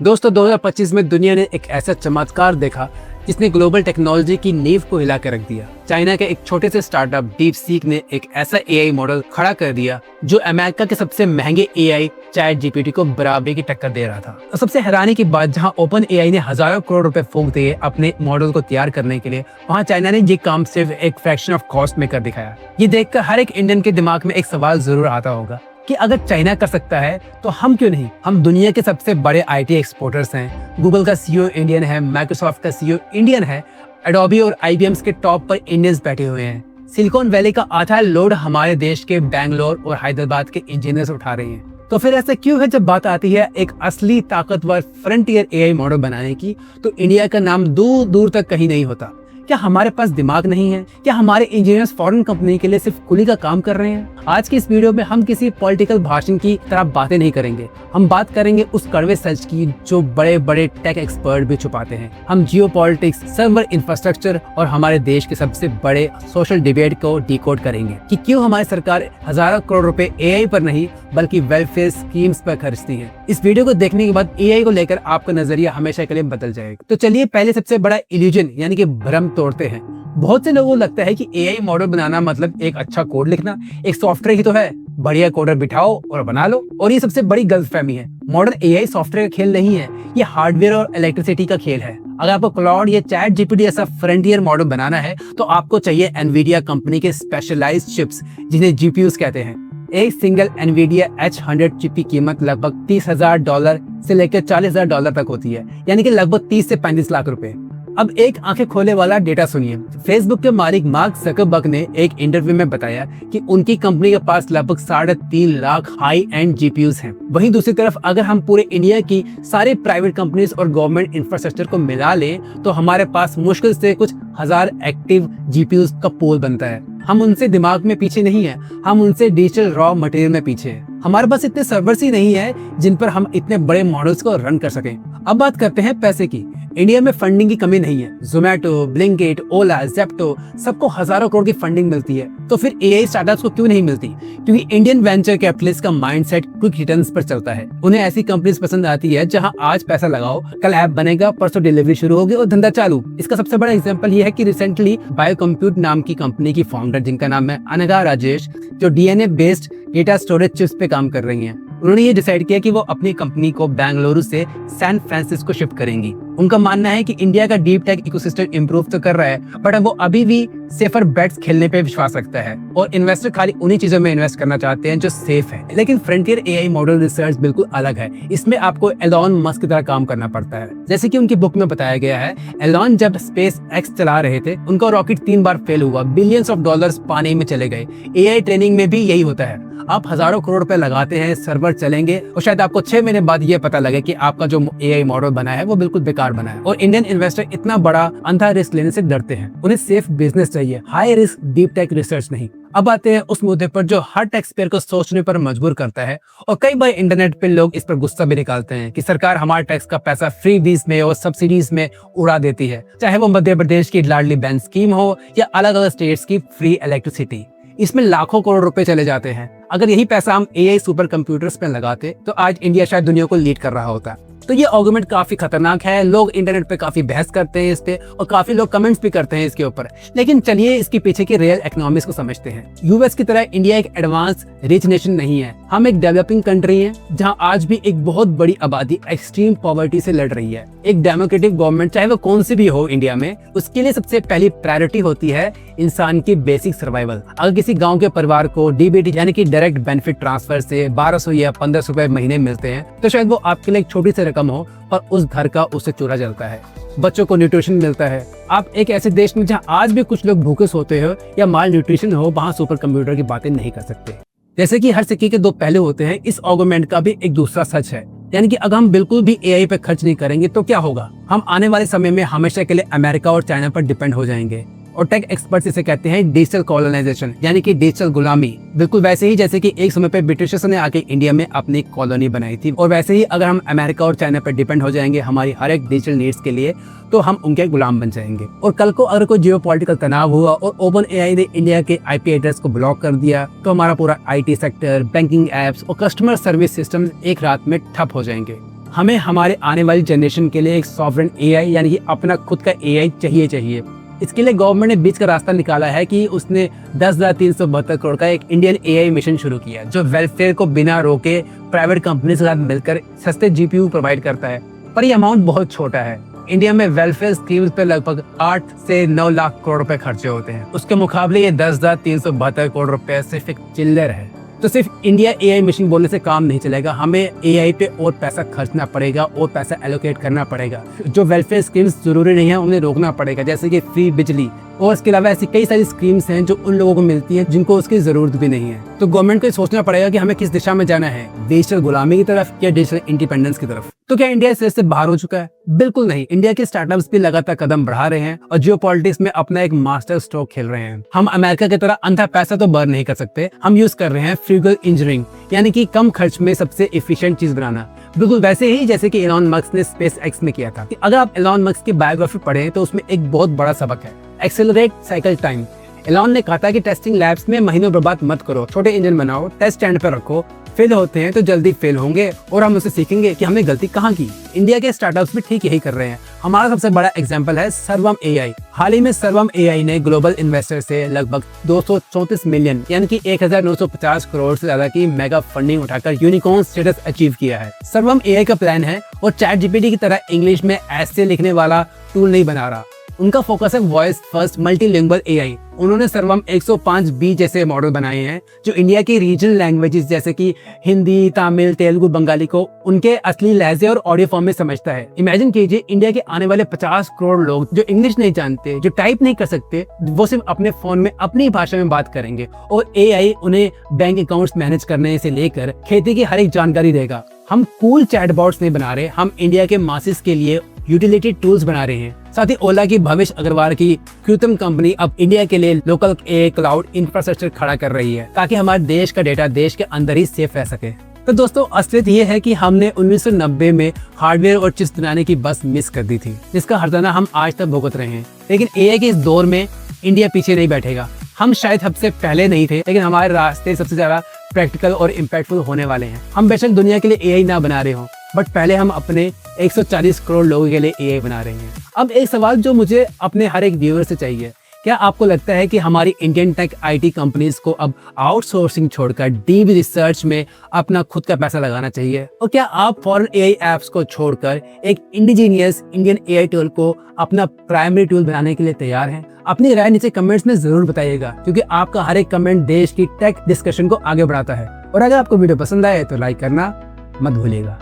दोस्तों 2025 में दुनिया ने एक ऐसा चमत्कार देखा जिसने ग्लोबल टेक्नोलॉजी की नींव को हिला कर रख दिया। चाइना के एक छोटे से स्टार्टअप डीप सीक ने एक ऐसा एआई मॉडल खड़ा कर दिया जो अमेरिका के सबसे महंगे एआई चैट जीपीटी को बराबरी की टक्कर दे रहा था। और सबसे हैरानी की बात, जहां ओपन एआई ने हजारों करोड़ रुपए फूंक दिए अपने मॉडल को तैयार करने के लिए, वहां चाइना ने ये काम सिर्फ एक फ्रैक्शन ऑफ कॉस्ट में कर दिखाया। ये देखकर हर एक इंडियन के दिमाग में एक सवाल जरूर आता होगा कि अगर चाइना कर सकता है तो हम क्यों नहीं। हम दुनिया के सबसे बड़े आईटी एक्सपोर्टर्स हैं। गूगल का सीईओ इंडियन है, माइक्रोसॉफ्ट का सीईओ इंडियन है, एडोबी और आईबीएम के टॉप पर इंडियंस बैठे हुए हैं। सिलिकॉन वैली का आधा लोड हमारे देश के बैंगलोर और हैदराबाद के इंजीनियर्स उठा रहे हैं। तो फिर ऐसा क्यों है जब बात आती है एक असली ताकतवर फ्रंटियर एआई मॉडल बनाने की, तो इंडिया का नाम दूर दूर तक कहीं नहीं होता। क्या हमारे पास दिमाग नहीं है? क्या हमारे इंजीनियर्स फॉरेन कंपनी के लिए सिर्फ कुली का काम कर रहे हैं? आज की इस वीडियो में हम किसी पॉलिटिकल भाषण की तरह बातें नहीं करेंगे। हम बात करेंगे उस कड़वे सच की जो बड़े बड़े टेक एक्सपर्ट भी छुपाते हैं। हम जियोपॉलिटिक्स, सर्वर इंफ्रास्ट्रक्चर और हमारे देश के सबसे बड़े सोशल डिबेट को डिकोड करेंगे कि क्यों हमारी सरकार हजारों करोड़ रुपए एआई पर नहीं बल्कि वेलफेयर स्कीम्स पर खर्चती है। इस वीडियो को देखने के बाद एआई को लेकर आपका नजरिया हमेशा के लिए बदल जाएगा। तो चलिए पहले सबसे बड़ा इल्यूजन यानी कि भ्रम तोड़ते हैं। बहुत से लोगों को लगता है कि एआई मॉडल बनाना मतलब एक अच्छा कोड लिखना, एक सॉफ्टवेयर ही तो है, बढ़िया कोडर बिठाओ और बना लो। और ये सबसे बड़ी गलतफहमी है। मॉडर्न एआई सॉफ्टवेयर का खेल नहीं है, ये हार्डवेयर और इलेक्ट्रिसिटी का खेल है। अगर आपको क्लाउड या चैट जीपीटी ऐसा फ्रंटियर मॉडल बनाना है तो आपको चाहिए एनवीडिया कंपनी के स्पेशलाइज्ड चिप्स जिन्हें जीपीयूज कहते हैं। एक सिंगल एनवीडिया H100 चिप की कीमत लगभग $30,000 से लेकर $40,000 तक होती है, यानी कि लगभग 30 से 35 लाख रुपए। अब एक आंखें खोले वाला डेटा सुनिए। फेसबुक के मालिक मार्क ज़करबर्ग ने एक इंटरव्यू में बताया कि उनकी कंपनी के पास लगभग 3.5 लाख हाई एंड जीपीयूज हैं। वहीं दूसरी तरफ अगर हम पूरे इंडिया की सारी प्राइवेट कंपनीज और गवर्नमेंट इंफ्रास्ट्रक्चर को मिला लें तो हमारे पास मुश्किल से कुछ हजार एक्टिव जीपीयूज का पूल बनता है। हम उनसे दिमाग में पीछे नहीं है, हम उनसे डिजिटल रॉ मटेरियल में पीछे है। हमारे पास इतने सर्वर्स ही नहीं है जिन पर हम इतने बड़े मॉडल्स को रन कर सकें। अब बात करते हैं पैसे की। इंडिया में फंडिंग की कमी नहीं है। जोमैटो, ब्लिंकिट, ओला, जेप्टो सबको हजारों करोड़ की फंडिंग मिलती है। तो फिर एआई स्टार्टअप्स को क्यों नहीं मिलती? क्योंकि इंडियन वेंचर कैपिटलिस्ट का माइंडसेट क्विक रिटर्न्स पर चलता है। उन्हें ऐसी कंपनीज पसंद आती है जहां आज पैसा लगाओ, कल ऐप बनेगा, परसों डिलीवरी शुरू होगी और धंधा चालू। इसका सबसे बड़ा एग्जांपल ये है कि रिसेंटली बायोकम्प्यूट नाम की कंपनी की फाउंडर, जिनका नाम है अनघा राजेश, जो DNA based data storage chips पे काम कर रही हैं, उन्होंने ये डिसाइड किया कि वो अपनी कंपनी को बेंगलुरु से सैन फ्रांसिस्को शिफ्ट करेंगी। उनका मानना है कि इंडिया का डीप टेक इकोसिस्टम इंप्रूव तो कर रहा है, बट वो अभी भी सेफर बेट्स खेलने पे विश्वास रखता है और इन्वेस्टर खाली उन्हीं चीजों में इन्वेस्ट करना चाहते हैं जो सेफ है। लेकिन फ्रंटियर एआई मॉडल रिसर्च बिल्कुल अलग है। इसमें आपको एलॉन मस्क की तरह काम करना पड़ता है। जैसे कि उनकी बुक में बताया गया है, एलॉन जब स्पेस एक्स चला रहे थे, उनका रॉकेट 3 बार फेल हुआ, बिलियंस ऑफ डॉलर्स पानी में चले गए। एआई ट्रेनिंग में भी यही होता है। आप हजारों करोड़ रुपए लगाते हैं, सर्वर चलेंगे और शायद आपको 6 महीने बाद ये पता लगे कि आपका जो एआई मॉडल बना है वो बिल्कुल बेकार बना है। और इंडियन इन्वेस्टर इतना बड़ा अंधा रिस्क लेने से डरते हैं। उन्हें सेफ बिजनेस चाहिए, high risk deep tech research नहीं। अब आते हैं उस मुद्दे पर जो हर टैक्स पेयर को सोचने पर मजबूर करता है और कई बार इंटरनेट पे लोग इस पर गुस्सा भी निकालते हैं कि सरकार हमारे टैक्स का पैसा फ्री बीज में और सब्सिडीज में उड़ा देती है, चाहे वो मध्य प्रदेश की लाडली बहन स्कीम हो या अलग अलग स्टेट्स की फ्री इलेक्ट्रिसिटी। इसमें लाखों करोड़ रुपए चले जाते हैं। अगर यही पैसा हम एआई सुपर कंप्यूटर्स पे लगाते तो आज इंडिया शायद दुनिया को लीड कर रहा होता। तो ये आर्गुमेंट काफी खतरनाक है। लोग इंटरनेट पे काफी बहस करते हैं इस पे और काफी लोग कमेंट्स भी करते हैं इसके ऊपर। लेकिन चलिए इसके पीछे की रियल इकोनॉमिक्स को समझते हैं। यूएस की तरह इंडिया एक एडवांस रिच नेशन नहीं है। हम एक डेवलपिंग कंट्री है जहां आज भी एक बहुत बड़ी आबादी एक्सट्रीम पॉवर्टी से लड़ रही है। एक डेमोक्रेटिक गवर्नमेंट, चाहे वो कौन सी भी हो इंडिया में, उसके लिए सबसे पहली प्रायोरिटी होती है इंसान की बेसिक सर्वाइवल। अगर किसी गाँव के परिवार को डीबीटी यानी कि डायरेक्ट बेनिफिट ट्रांसफर से 1200 या 1500 रुपए महीने मिलते हैं तो शायद वो आपके लिए एक छोटी सी रकम हो, पर उस घर का उससे चूल्हा जलता है। बच्चों को न्यूट्रिशन मिलता है। आप एक ऐसे देश में जहां आज भी कुछ लोग भूखे सोते हो या माल न्यूट्रिशन हो, वहां सुपर कंप्यूटर की बातें नहीं कर सकते। जैसे कि हर सिक्के के दो पहलू होते हैं, इस आर्गुमेंट का भी एक दूसरा सच है। यानी कि अगर हम बिल्कुल भी एआई पे खर्च नहीं करेंगे तो क्या होगा? हम आने वाले समय में हमेशा के लिए अमेरिका और चाइना पर डिपेंड हो जाएंगे। और टेक एक्सपर्ट्स इसे कहते हैं डिजिटल कॉलोनाइजेशन, यानी कि डिजिटल गुलामी। बिल्कुल वैसे ही जैसे कि एक समय पे ब्रिटिशर्स ने आके इंडिया में अपनी कॉलोनी बनाई थी, और वैसे ही अगर हम अमेरिका और चाइना पर डिपेंड हो जाएंगे हमारी हर एक डिजिटल नीड्स के लिए, तो हम उनके गुलाम बन जाएंगे। और कल को अगर कोई जियोपॉलिटिकल तनाव हुआ और ओपन एआई ने इंडिया के आईपी एड्रेस को ब्लॉक कर दिया, तो हमारा पूरा आईटी सेक्टर, बैंकिंग एप्स और कस्टमर सर्विस सिस्टम एक रात में ठप हो जाएंगे। हमें हमारे आने वाली जनरेशन के लिए एक सॉवरेन एआई यानी कि अपना खुद का एआई चाहिए। इसके लिए गवर्नमेंट ने बीच का रास्ता निकाला है कि उसने 10,372 करोड़ का एक इंडियन एआई मिशन शुरू किया, जो वेलफेयर को बिना रोके प्राइवेट कंपनी के साथ मिलकर सस्ते जीपीयू प्रोवाइड करता है। पर ये अमाउंट बहुत छोटा है। इंडिया में वेलफेयर स्कीम्स पे लगभग 8 से 9 लाख करोड़ रुपए खर्चे होते हैं। उसके मुकाबले ये 10,372 करोड़ रुपए सिर्फ एक चिल्लर है। तो सिर्फ इंडिया एआई मिशन बोलने से काम नहीं चलेगा, हमें एआई पे और पैसा खर्चना पड़ेगा और पैसा एलोकेट करना पड़ेगा। जो वेलफेयर स्कीम्स जरूरी नहीं है उन्हें रोकना पड़ेगा, जैसे कि फ्री बिजली, और इसके अलावा ऐसी कई सारी स्कीम्स हैं जो उन लोगों को मिलती हैं जिनको उसकी जरूरत भी नहीं है। तो गवर्नमेंट को सोचना पड़ेगा कि हमें किस दिशा में जाना है, डिजिटल गुलामी की तरफ या डिजिटल इंडिपेंडेंस की तरफ। तो क्या इंडिया इस रेस से बाहर हो चुका है? बिल्कुल नहीं। इंडिया के स्टार्टअप्स भी लगातार कदम बढ़ा रहे हैं और जियोपॉलिटिक्स में अपना एक मास्टर स्ट्रोक खेल रहे हैं। हम अमेरिका की तरह अंधा पैसा तो बर्न नहीं कर सकते, हम यूज कर रहे हैं फ्यूगल इंजीनियरिंग, यानी कि कम खर्च में सबसे एफिशिएंट चीज बनाना। बिल्कुल वैसे ही जैसे कि एलॉन मस्क ने स्पेस एक्स में किया था। अगर आप एलॉन मस्क की बायोग्राफी पढ़ें तो उसमें एक बहुत बड़ा सबक है, एक्सेलरेट साइकिल टाइम। एलॉन ने कहा था कि टेस्टिंग लैब्स में महीनों बर्बाद मत करो, छोटे इंजन बनाओ, टेस्ट स्टैंड पर रखो, फेल होते हैं तो जल्दी फेल होंगे और हम उससे सीखेंगे कि हमने गलती कहाँ की। इंडिया के स्टार्टअप्स भी ठीक यही कर रहे हैं। हमारा सबसे बड़ा एग्जांपल है सर्वम एआई। हाल ही में सर्वम एआई ने ग्लोबल इन्वेस्टर से लगभग 234 मिलियन यानी कि 1950 करोड़ से ज्यादा की मेगा फंडिंग उठाकर यूनिकॉर्न स्टेटस अचीव किया है। सर्वम एआई का प्लान है और चैट जीपीटी की तरह इंग्लिश में ऐसे लिखने वाला टूल नहीं बना रहा। उनका फोकस है वॉइस फर्स्ट मल्टीलिंगुअल एआई। उन्होंने सर्वम 105B जैसे मॉडल बनाए हैं जो इंडिया की रीजनल लैंग्वेजेस जैसे कि हिंदी, तमिल, तेलुगु, बंगाली को उनके असली लहजे और ऑडियो फॉर्म में समझता है। इमेजिन कीजिए इंडिया के आने वाले 50 करोड़ लोग जो इंग्लिश नहीं जानते, जो टाइप नहीं कर सकते, वो सिर्फ अपने फोन में अपनी भाषा में बात करेंगे और एआई उन्हें बैंक अकाउंट्स मैनेज करने से लेकर खेती की हर एक जानकारी देगा। हम कूल चैटबॉट्स नहीं बना रहे, हम इंडिया के मासेस के लिए यूटिलिटी टूल्स बना रहे हैं। साथ ही ओला की भविष्य अग्रवाल की क्यूतम कंपनी अब इंडिया के लिए लोकल एआई क्लाउड इंफ्रास्ट्रक्चर खड़ा कर रही है ताकि हमारे देश का डेटा देश के अंदर ही सेफ रह सके। तो दोस्तों असलियत ये है कि हमने 1990 में हार्डवेयर और चिप्स बनाने की बस मिस कर दी थी, जिसका हर्जाना हम आज तक भुगत रहे हैं। लेकिन एआई के इस दौर में इंडिया पीछे नहीं बैठेगा। हम शायद सबसे पहले नहीं थे, लेकिन हमारे रास्ते सबसे ज्यादा प्रैक्टिकल और इम्पैक्टफुल होने वाले हैं। हम बेशक दुनिया के लिए एआई ना बना रहे हो, बट पहले हम अपने 140 करोड़ लोगों के लिए एआई बना रहे हैं। अब एक सवाल जो मुझे अपने हर एक व्यूअर से चाहिए, क्या आपको लगता है कि हमारी इंडियन टेक आईटी कंपनीज को अब आउटसोर्सिंग छोड़कर डीप रिसर्च में अपना खुद का पैसा लगाना चाहिए? और क्या आप फॉरेन एआई एप्स को छोड़कर एक इंडिजीनियस इंडियन एआई टूल को अपना प्राइमरी टूल बनाने के लिए तैयार हैं? अपनी राय नीचे कमेंट्स में जरूर बताइएगा, क्योंकि आपका हर एक कमेंट देश की टेक डिस्कशन को आगे बढ़ाता है। और अगर आपको वीडियो पसंद आए तो लाइक करना मत भूलिएगा।